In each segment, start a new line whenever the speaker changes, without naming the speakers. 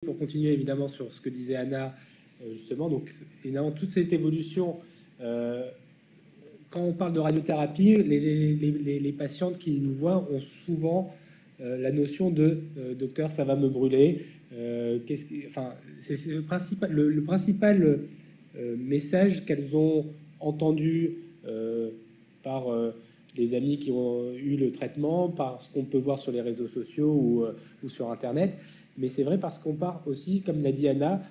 pour continuer évidemment sur ce que disait Anna, justement, donc évidemment toute cette évolution, quand on parle de radiothérapie, les patientes qui nous voient ont souvent la notion de docteur, ça va me brûler. Enfin, c'est le principal message qu'elles ont entendu par les amis qui ont eu le traitement, par ce qu'on peut voir sur les réseaux sociaux ou sur Internet. Mais c'est vrai parce qu'on part aussi, comme l'a dit Anna,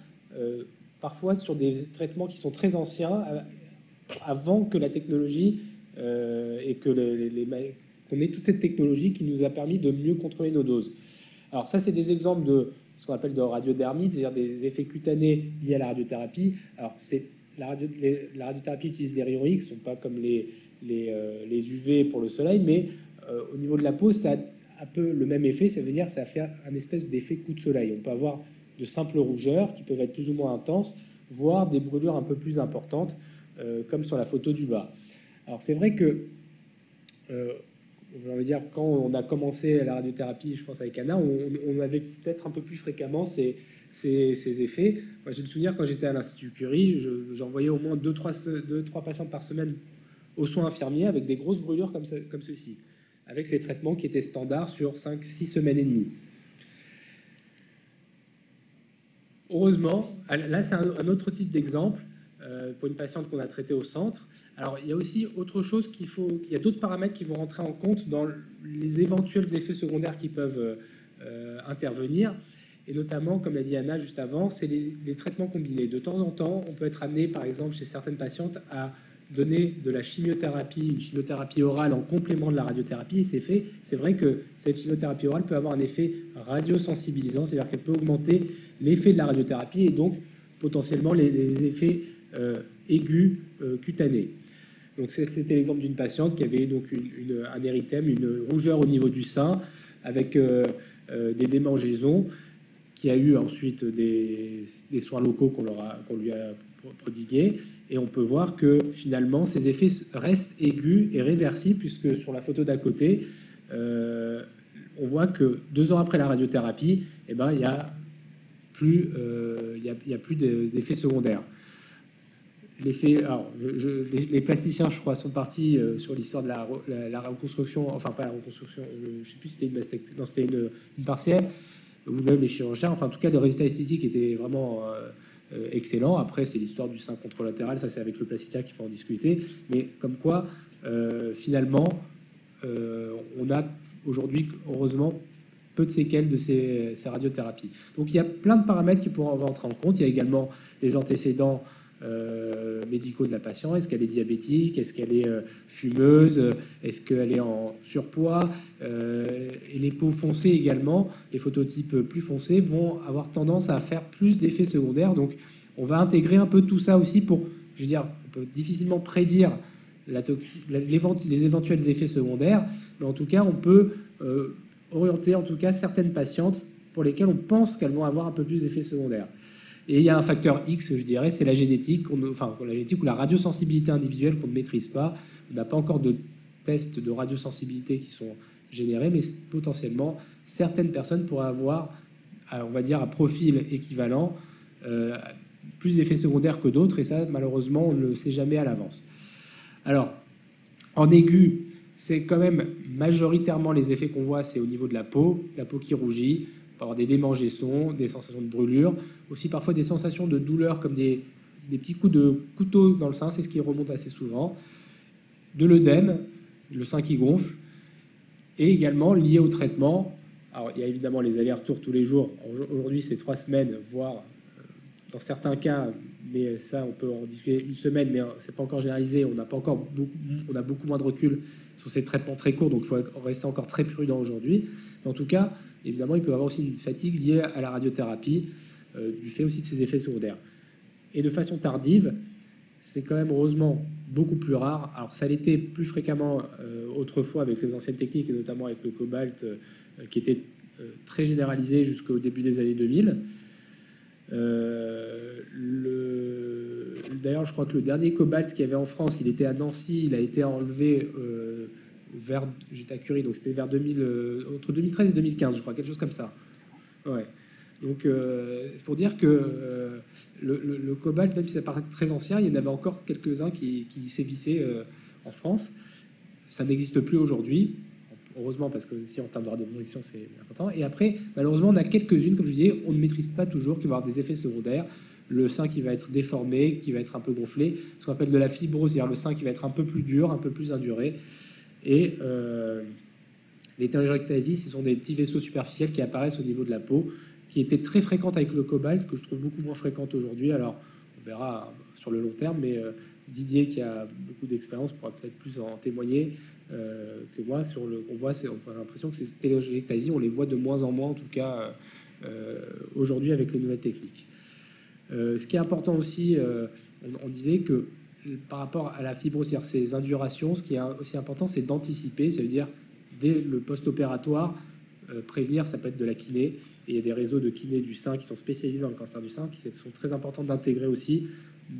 parfois sur des traitements qui sont très anciens, avant que la technologie et que qu'on ait toute cette technologie qui nous a permis de mieux contrôler nos doses. Alors ça, c'est des exemples de ce qu'on appelle de radiodermite, c'est-à-dire des effets cutanés liés à la radiothérapie. Alors la radiothérapie utilise les rayons X, ne sont pas comme les UV pour le soleil, mais au niveau de la peau, ça a un peu le même effet, ça veut dire que ça fait un espèce d'effet coup de soleil. On peut avoir de simples rougeurs qui peuvent être plus ou moins intenses, voire des brûlures un peu plus importantes, comme sur la photo du bas. Alors c'est vrai que, je veux dire, quand on a commencé la radiothérapie, je pense avec Anna, on avait peut-être un peu plus fréquemment ces effets. Moi, j'ai le souvenir, quand j'étais à l'Institut Curie, j'envoyais au moins 2-3 patientes par semaine aux soins infirmiers avec des grosses brûlures comme ceci, avec les traitements qui étaient standards sur 5-6 semaines et demie. Heureusement, là c'est un autre type d'exemple pour une patiente qu'on a traitée au centre. Alors il y a aussi autre chose il y a d'autres paramètres qui vont rentrer en compte dans les éventuels effets secondaires qui peuvent intervenir. Et notamment, comme l'a dit Anna juste avant, c'est les traitements combinés. De temps en temps, on peut être amené, par exemple, chez certaines patientes, à donner de la chimiothérapie, une chimiothérapie orale en complément de la radiothérapie. Et c'est vrai que cette chimiothérapie orale peut avoir un effet radiosensibilisant, c'est-à-dire qu'elle peut augmenter l'effet de la radiothérapie et donc potentiellement les effets aigus cutanés. Donc c'était l'exemple d'une patiente qui avait donc un érythème, une rougeur au niveau du sein, avec des démangeaisons, qui a eu ensuite des soins locaux qu'on lui a prodigués. Et on peut voir que finalement, ces effets restent aigus et réversibles, puisque sur la photo d'à côté, on voit que 2 ans après la radiothérapie, eh ben, il n'y a plus d'effets secondaires. Les plasticiens, je crois, sont partis sur l'histoire de la reconstruction, enfin pas la reconstruction, je ne sais plus si c'était une mastectomie, non, c'était une partielle, ou même les chirurgiens, enfin en tout cas, les résultats esthétiques étaient vraiment excellents. Après, c'est l'histoire du sein contralatéral, ça c'est avec le plasticien qu'il faut en discuter, mais comme quoi, finalement, on a aujourd'hui, heureusement, peu de séquelles de ces radiothérapies. Donc il y a plein de paramètres qui pourront rentrer en compte. Il y a également les antécédents médicaux de la patiente. Est-ce qu'elle est diabétique? Est-ce qu'elle est fumeuse? Est-ce qu'elle est en surpoids? Et les peaux foncées également, les phototypes plus foncés vont avoir tendance à faire plus d'effets secondaires. Donc on va intégrer un peu tout ça aussi pour, je veux dire, on peut difficilement prédire les éventuels effets secondaires, mais en tout cas on peut orienter en tout cas certaines patientes pour lesquelles on pense qu'elles vont avoir un peu plus d'effets secondaires. Et il y a un facteur X, je dirais, c'est la génétique, la génétique ou la radiosensibilité individuelle qu'on ne maîtrise pas. On n'a pas encore de tests de radiosensibilité qui sont générés, mais potentiellement, certaines personnes pourraient avoir, on va dire, un profil équivalent, plus d'effets secondaires que d'autres, et ça, malheureusement, on ne le sait jamais à l'avance. Alors, en aigu, c'est quand même majoritairement les effets qu'on voit, c'est au niveau de la peau qui rougit. On peut avoir des démangeaisons, des sensations de brûlure, aussi parfois des sensations de douleur comme des petits coups de couteau dans le sein, c'est ce qui remonte assez souvent, de l'œdème, le sein qui gonfle, et également lié au traitement. Alors il y a évidemment les allers-retours tous les jours, aujourd'hui c'est 3 semaines, voire dans certains cas, mais ça on peut en discuter 1 semaine, mais c'est pas encore généralisé, on a beaucoup moins de recul sur ces traitements très courts, donc il faut rester encore très prudent aujourd'hui. Mais en tout cas, évidemment, il peut y avoir aussi une fatigue liée à la radiothérapie, du fait aussi de ces effets secondaires. Et de façon tardive, c'est quand même heureusement beaucoup plus rare. Alors ça l'était plus fréquemment autrefois avec les anciennes techniques, et notamment avec le cobalt, qui était très généralisé jusqu'au début des années 2000. D'ailleurs, je crois que le dernier cobalt qu'il y avait en France, il était à Nancy, il a été enlevé j'étais à Curie, donc c'était vers entre 2013 et 2015, je crois, quelque chose comme ça. Ouais. Donc, pour dire que le cobalt, même si ça paraît très ancien, il y en avait encore quelques-uns qui sévissaient en France. Ça n'existe plus aujourd'hui, heureusement, parce que si en termes de radioprotection, c'est important. Et après, malheureusement, on a quelques-unes, comme je disais, on ne maîtrise pas toujours, qui vont avoir des effets secondaires. Le sein qui va être déformé, qui va être un peu gonflé, ce qu'on appelle de la fibrose, c'est-à-dire le sein qui va être un peu plus dur, un peu plus induré. Et les telangiectasies, ce sont des petits vaisseaux superficiels qui apparaissent au niveau de la peau, qui étaient très fréquentes avec le cobalt, que je trouve beaucoup moins fréquentes aujourd'hui. Alors, on verra sur le long terme, mais Didier, qui a beaucoup d'expérience, pourra peut-être plus en témoigner que moi. On a l'impression que ces telangiectasies, on les voit de moins en moins, en tout cas aujourd'hui avec les nouvelles techniques. Ce qui est important aussi, on disait que par rapport à la fibrose, c'est-à-dire ces indurations, ce qui est aussi important, c'est d'anticiper, ça veut dire dès le post-opératoire, prévenir. Ça peut être de la kiné, et il y a des réseaux de kiné du sein qui sont spécialisés dans le cancer du sein, qui sont très importants d'intégrer aussi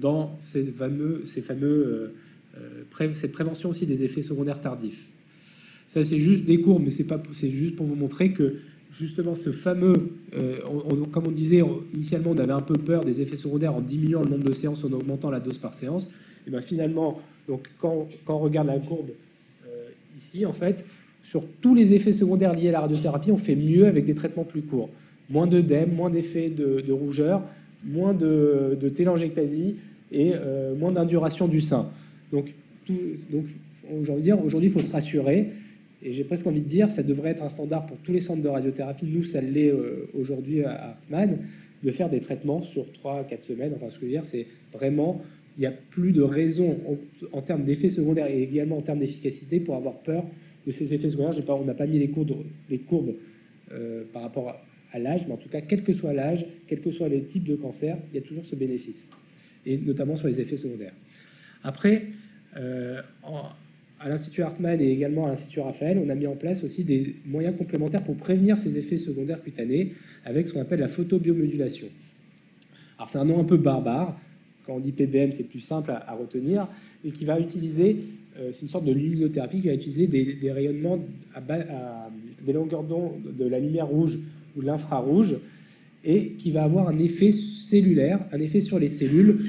dans cette prévention aussi des effets secondaires tardifs. Ça, c'est juste des cours, mais c'est juste pour vous montrer que justement ce fameux, comme on disait initialement, on avait un peu peur des effets secondaires en diminuant le nombre de séances, en augmentant la dose par séance. Et bien finalement, donc quand on regarde la courbe ici, en fait, sur tous les effets secondaires liés à la radiothérapie, on fait mieux avec des traitements plus courts. Moins d'œdème, moins d'effets de rougeur, moins de télangiectasie et moins d'induration du sein. Donc aujourd'hui, il faut se rassurer. Et j'ai presque envie de dire, ça devrait être un standard pour tous les centres de radiothérapie. Nous, ça l'est aujourd'hui à Hartmann, de faire des traitements sur 3-4 semaines. Enfin, ce que je veux dire, c'est vraiment, il n'y a plus de raison en termes d'effets secondaires et également en termes d'efficacité pour avoir peur de ces effets secondaires. On n'a pas mis les courbes par rapport à l'âge, mais en tout cas, quel que soit l'âge, quels que soient les types de cancer, il y a toujours ce bénéfice, et notamment sur les effets secondaires. Après, à l'Institut Hartmann et également à l'Institut Raphaël, on a mis en place aussi des moyens complémentaires pour prévenir ces effets secondaires cutanés avec ce qu'on appelle la photobiomodulation. Alors c'est un nom un peu barbare. Quand on dit PBM, c'est plus simple à retenir, et qui va utiliser, c'est une sorte de luminothérapie qui va utiliser des rayonnements des longueurs d'onde de la lumière rouge ou de l'infrarouge, et qui va avoir un effet cellulaire, un effet sur les cellules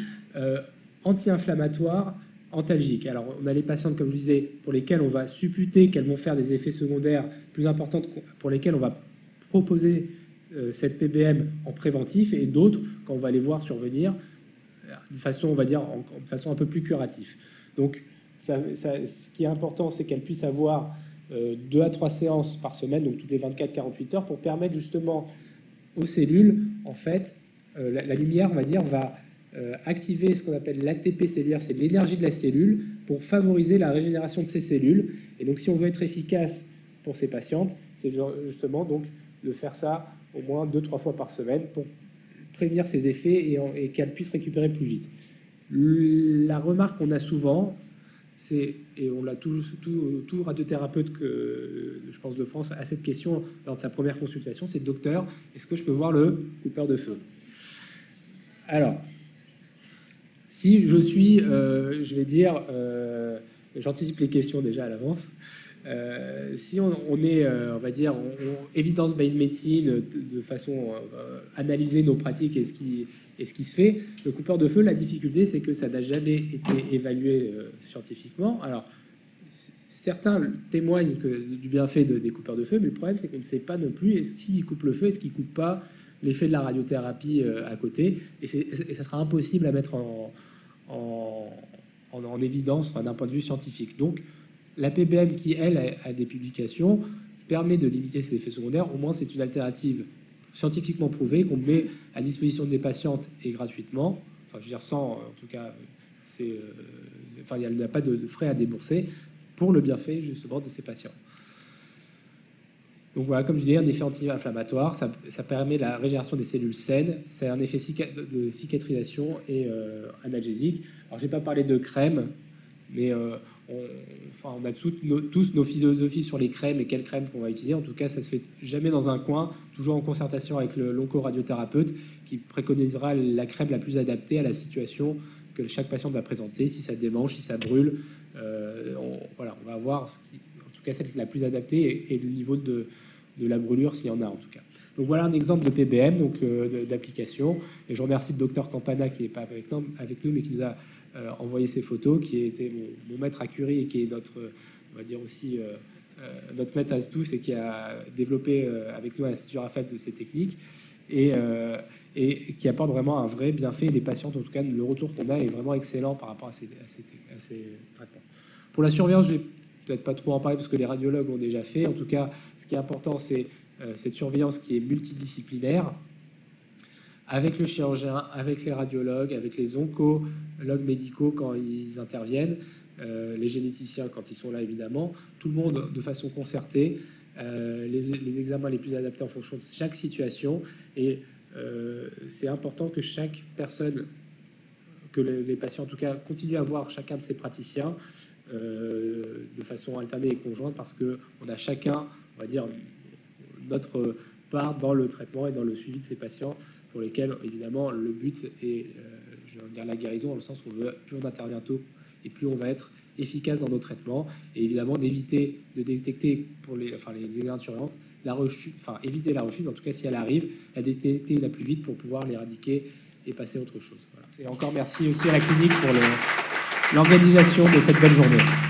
anti-inflammatoires, antalgiques. Alors, on a les patientes, comme je disais, pour lesquelles on va supputer qu'elles vont faire des effets secondaires plus importants, pour lesquels on va proposer cette PBM en préventif, et d'autres, quand on va les voir survenir, de façon, on va dire, de façon un peu plus curative. Donc, ce qui est important, c'est qu'elles puissent avoir 2 à 3 séances par semaine, donc toutes les 24-48 heures, pour permettre justement aux cellules, en fait, la lumière, on va dire, va activer ce qu'on appelle l'ATP cellulaire, c'est l'énergie de la cellule, pour favoriser la régénération de ces cellules. Et donc, si on veut être efficace pour ces patientes, c'est justement donc de faire ça au moins 2-3 fois par semaine pour prévenir ces effets et qu'elles puissent récupérer plus vite. La remarque qu'on a souvent, c'est, et on l'a tout radiothérapeute que je pense de France à cette question lors de sa première consultation, c'est: docteur, est-ce que je peux voir le coupeur de feu? Alors, si je suis, je vais dire, j'anticipe les questions déjà à l'avance. Si on est, on va dire, evidence-based medicine, de façon analyser nos pratiques et ce qui se fait, le coupeur de feu, la difficulté, c'est que ça n'a jamais été évalué scientifiquement. Alors, certains témoignent du bienfait des coupeurs de feu, mais le problème, c'est qu'on ne sait pas non plus s'ils coupent le feu, est-ce qu'ils ne coupent pas l'effet de la radiothérapie à côté. Et ça sera impossible à mettre en évidence, enfin, d'un point de vue scientifique. Donc, la PBM qui, elle, a des publications, permet de limiter ces effets secondaires. Au moins, c'est une alternative scientifiquement prouvée qu'on met à disposition des patientes et gratuitement. Enfin, je veux dire, sans, en tout cas, enfin, il n'y a pas de frais à débourser pour le bienfait, justement, de ces patients. Donc voilà, comme je disais, un effet anti-inflammatoire, ça permet la régénération des cellules saines, c'est un effet de cicatrisation et analgésique. Alors, je n'ai pas parlé de crème, mais on a tous nos philosophies sur les crèmes et quelles crèmes qu'on va utiliser. En tout cas, ça se fait jamais dans un coin, toujours en concertation avec l'oncoradiothérapeute qui préconisera la crème la plus adaptée à la situation que chaque patient va présenter. Si ça démange, si ça brûle, on va voir en tout cas celle la plus adaptée et le niveau de la brûlure s'il y en a en tout cas. Donc voilà un exemple de PBM, donc d'application. Et je remercie le docteur Campana qui n'est pas avec nous, mais qui nous a envoyé ces photos, qui était mon maître à Curie et qui est notre, on va dire aussi, notre maître à tous et qui a développé avec nous à l'Institut Raphaël de ces techniques et qui apporte vraiment un vrai bienfait. Les patients, en tout cas, le retour qu'on a est vraiment excellent par rapport à ces traitements. Pour la surveillance, je vais peut-être pas trop en parler parce que les radiologues l'ont déjà fait. En tout cas, ce qui est important, c'est cette surveillance qui est multidisciplinaire, avec le chirurgien, avec les radiologues, avec les oncologues médicaux quand ils interviennent, les généticiens quand ils sont là, évidemment, tout le monde de façon concertée, les examens les plus adaptés en fonction de chaque situation. Et c'est important que chaque personne, que les patients en tout cas, continuent à voir chacun de ces praticiens de façon alternée et conjointe, parce qu'on a chacun, on va dire, notre part dans le traitement et dans le suivi de ces patients, pour lesquels, évidemment, le but est, je veux dire, la guérison, dans le sens qu'on veut, plus on intervient tôt et plus on va être efficace dans nos traitements, et évidemment d'éviter de détecter pour les examens de surveillance la rechute, éviter la rechute, en tout cas si elle arrive, la détecter la plus vite pour pouvoir l'éradiquer et passer à autre chose. Voilà. Et encore merci aussi à la clinique pour l'organisation de cette belle journée.